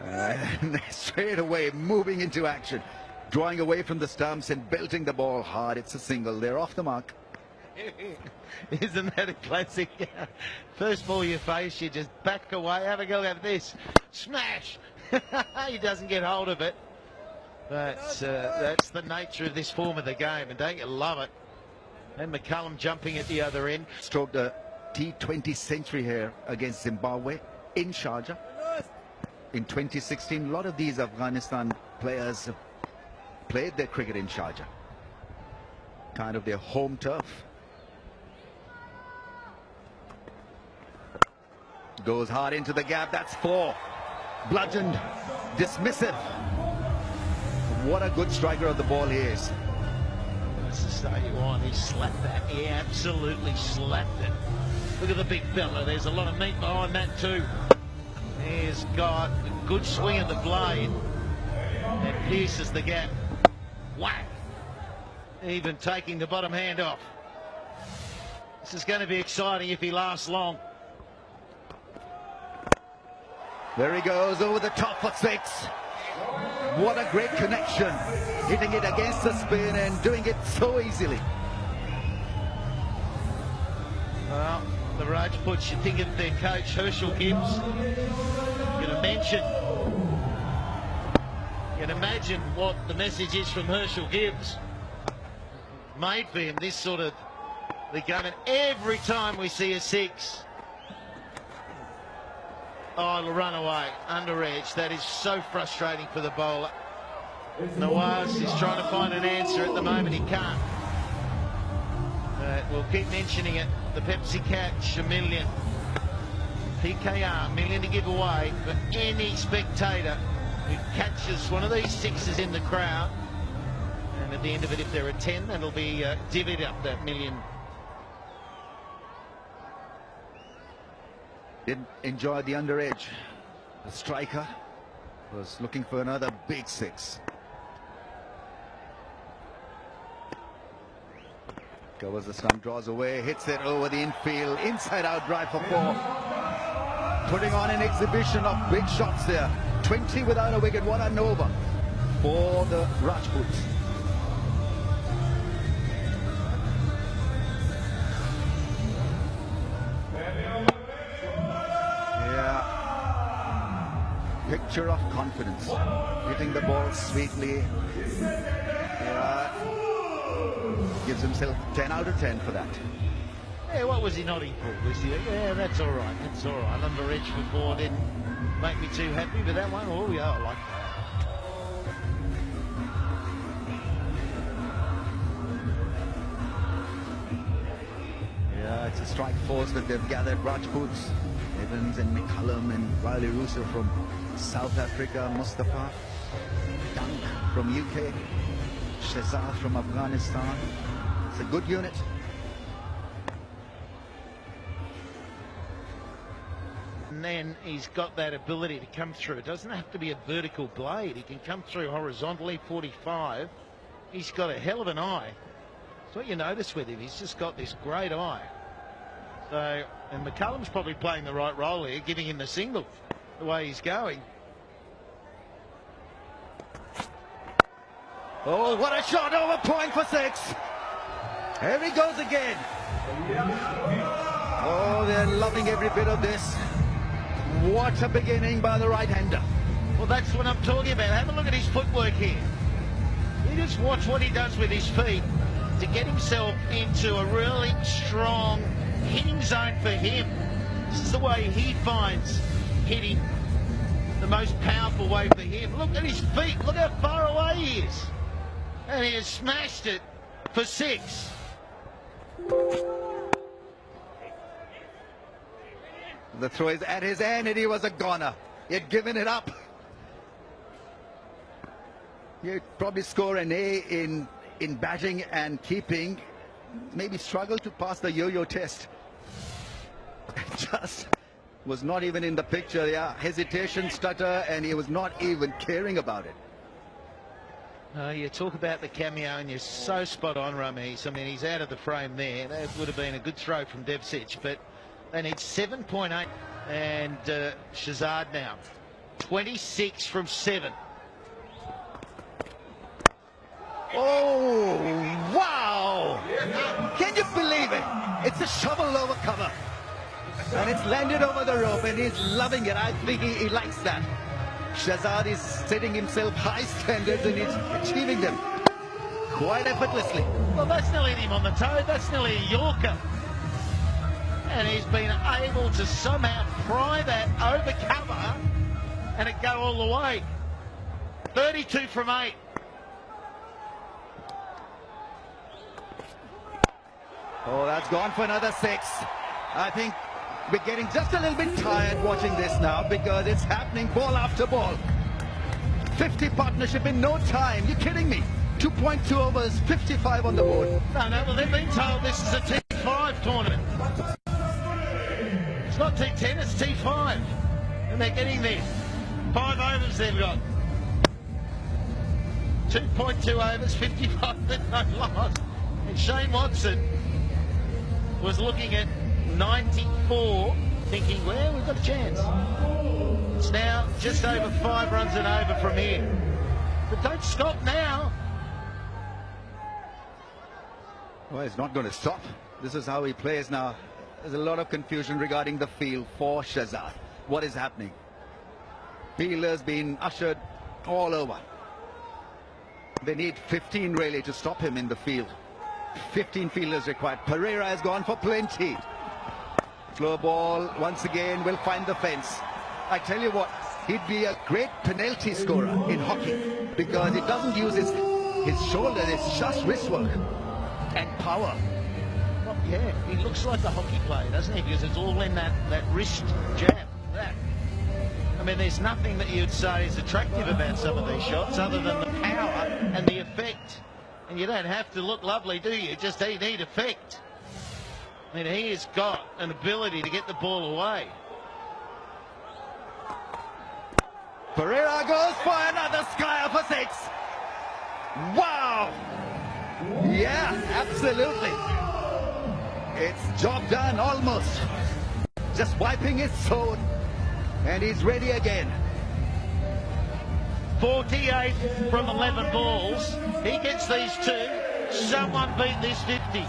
And straight away moving into action, drawing away from the stumps and belting the ball hard. It's a single. They're off the mark. Isn't that a classic? First ball you face, you just back away. Have a go at this. Smash! He doesn't get hold of it. But that's the nature of this form of the game, and don't you love it? And McCullum jumping at the other end. Stroked a T20 century here against Zimbabwe in Sharjah in 2016. A lot of these Afghanistan players played their cricket in Sharjah, kind of their home turf. Goes hard into the gap. That's 4. Bludgeoned, dismissive. What a good striker of the ball he is. That's the start you want. He slapped that. He absolutely slapped it. Look at the big fella. There's a lot of meat behind that too. He's got a good swing of the blade and pierces the gap. Whack! Even taking the bottom hand off. This is going to be exciting if he lasts long. There he goes over the top for 6. What a great connection. Hitting it against the spin and doing it so easily. Well, the Rajputs, you think of their coach, Herschel Gibbs. You can imagine what the message is from Herschel Gibbs. Made for him this sort of the game, and every time we see a 6, oh, it'll run away, under edge. That is so frustrating for the bowler. Nawaz is trying to find an answer at the moment. He can't. We'll keep mentioning it. The Pepsi catch, $1 million. PKR, $1 million to give away for any spectator who catches one of these 6s in the crowd. And at the end of it, if there are 10, that'll be divvied up, that $1 million. Didn't enjoy the under edge. The striker was looking for another big 6. Covers the stump, draws away, hits it over the infield, inside out drive for 4. Putting on an exhibition of big shots there. 20 without a wicket. What an over for the Rajputs. Picture of confidence, hitting the ball sweetly. Gives himself 10 out of 10 for that. Yeah, what was he nodding for? Was he? Yeah, that's all right. That's all right. Under edge for 4 didn't make me too happy, but that one, oh yeah, I like that. Yeah, it's a strike force that they've gathered. Rajputs, Evans and McCullum and Riley Russo from South Africa, Mustafa, Dunk from UK, Shazad from Afghanistan. It's a good unit. And then he's got that ability to come through. It doesn't have to be a vertical blade. He can come through horizontally, 45. He's got a hell of an eye. That's what you notice with him. He's just got this great eye. So, and McCullum's probably playing the right role here, giving him the single, the way he's going. Oh, what a shot over point for 6. Here he goes again. Oh, they're loving every bit of this. What a beginning by the right-hander. Well, that's what I'm talking about. Have a look at his footwork here. You just watch what he does with his feet to get himself into a really strong hitting zone for him. This is the way he finds hitting, the most powerful way for him. Look at his feet. Look how far away he is. And he has smashed it for 6. The throw is at his end and he was a goner. He had given it up. He'd probably score an A in batting and keeping. Maybe struggle to pass the yo-yo test. Just was not even in the picture. Yeah, hesitation, stutter, and he was not even caring about it. You talk about the cameo and you're so spot on, Ramesh. I mean, he's out of the frame there. That would have been a good throw from Devcich, but they need 7.8 and Shazad now. 26 from 7. Oh, wow! Can you believe it? It's a shovel over cover. And it's landed over the rope, and he's loving it. I think he likes that. Shazad is setting himself high standards, and he's achieving them quite effortlessly. Well, that's nearly him on the toe. That's nearly a Yorker. And he's been able to somehow pry that over cover and it go all the way. 32 from 8. Oh, that's gone for another 6. I think we're getting just a little bit tired watching this now because it's happening ball after ball. 50 partnership in no time. You're kidding me. 2.2 overs, 55 on the board. No, well, they've been told this is a T5 tournament. It's not T10, it's T5. And they're getting there. 5 overs they've got. 2.2 overs, 55 with no loss. And Shane Watson was looking at 94, thinking, well, we've got a chance. It's now just over 5 runs and over from here. But don't stop now. Well, he's not going to stop. This is how he plays now. There's a lot of confusion regarding the field for Shazad. What is happening? Fielders being ushered all over. They need 15 really to stop him in the field. 15 fielders required. Pereira has gone for plenty. Slow ball once again will find the fence. I tell you what, he'd be a great penalty scorer in hockey because he doesn't use his shoulder, it's just wrist work and power. Well, yeah, he looks like a hockey player, doesn't he? Because it's all in that wrist jab. That. I mean, there's nothing that you'd say is attractive about some of these shots other than the power and the effect. And you don't have to look lovely, do you? Just they need effect. I mean, he has got an ability to get the ball away. Pereira goes for another skyer for 6. Wow! Yeah, absolutely. It's job done almost. Just wiping his sword, and he's ready again. 48 from 11 balls. He gets these 2. Someone beat this 50.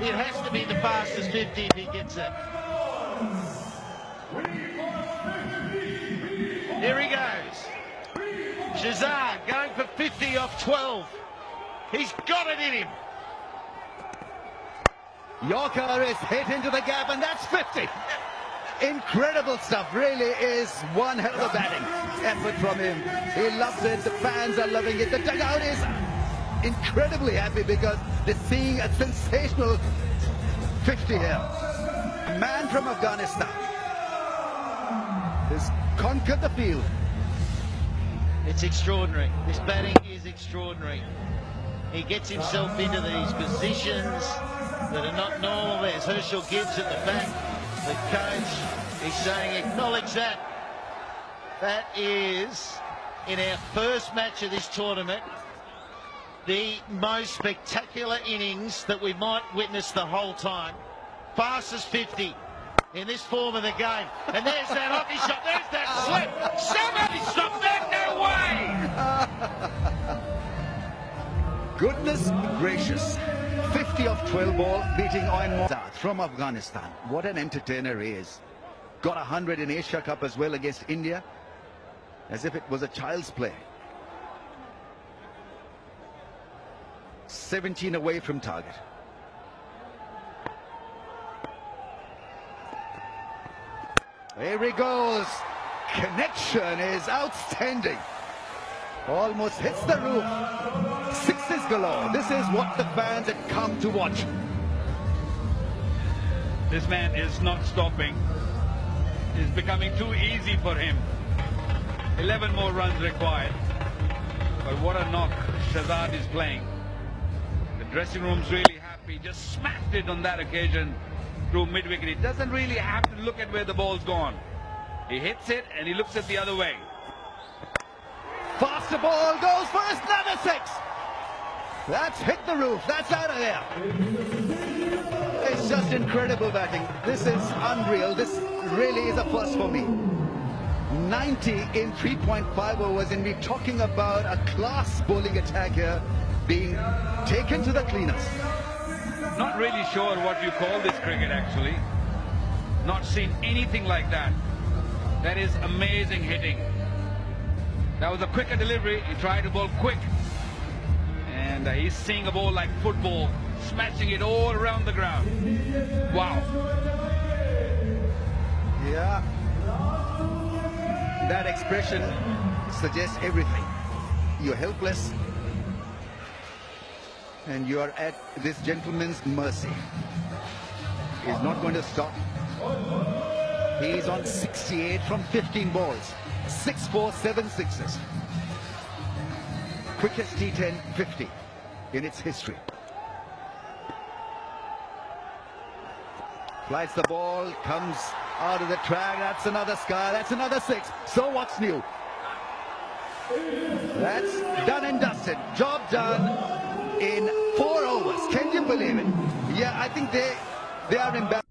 It has to be the fastest 50 if he gets it. Here he goes. Shazad going for 50 off 12. He's got it in him. Yorker is hit into the gap, and that's 50. Incredible stuff. Really is one hell of a batting effort from him. He loves it. The fans are loving it. The dugout is incredibly happy because they're seeing a sensational 50 here. A man from Afghanistan has conquered the field. It's extraordinary. This batting is extraordinary. He gets himself into these positions that are not normal. There's Herschel Gibbs at the back. The coach is saying, acknowledge that. That is, in our first match of this tournament, the most spectacular innings that we might witness the whole time. Fastest 50 in this form of the game. And there's that hockey shot. There's that slip. Somebody stop that. No way. Goodness gracious. 50 off 12 ball beating Mohammad from Afghanistan. What an entertainer he is. Got 100 in Asia Cup as well against India. As if it was a child's play. 17 away from target. Here he goes. Connection is outstanding. Almost hits the roof. Sixes galore. This is what the fans had come to watch. This man is not stopping. It's becoming too easy for him. 11 more runs required. But what a knock Shazad is playing. The dressing room's really happy. Just smacked it on that occasion through mid-wicket. He doesn't really have to look at where the ball's gone. He hits it and he looks at the other way. Faster ball goes for another 6. That's hit the roof. That's out of there. It's just incredible batting. This is unreal. This really is a first for me. 90 in 3.5 overs, and we're talking about a class bowling attack here being taken to the cleaners. Not really sure what you call this cricket, actually. Not seen anything like that. That is amazing hitting. That was a quicker delivery. He tried to bowl quick. And he's seeing a ball like football, smashing it all around the ground. Wow. Yeah. That expression suggests everything. You're helpless, and you are at this gentleman's mercy. He's not going to stop. He's on 68 from 15 balls. 6 4, 7 sixes. Quickest T10 50 in its history. Flies the ball, comes out of the track. That's another sky. That's another 6. So what's new? That's done and dusted. Job done in 4 overs. Can you believe it? Yeah, I think they are embarrassed.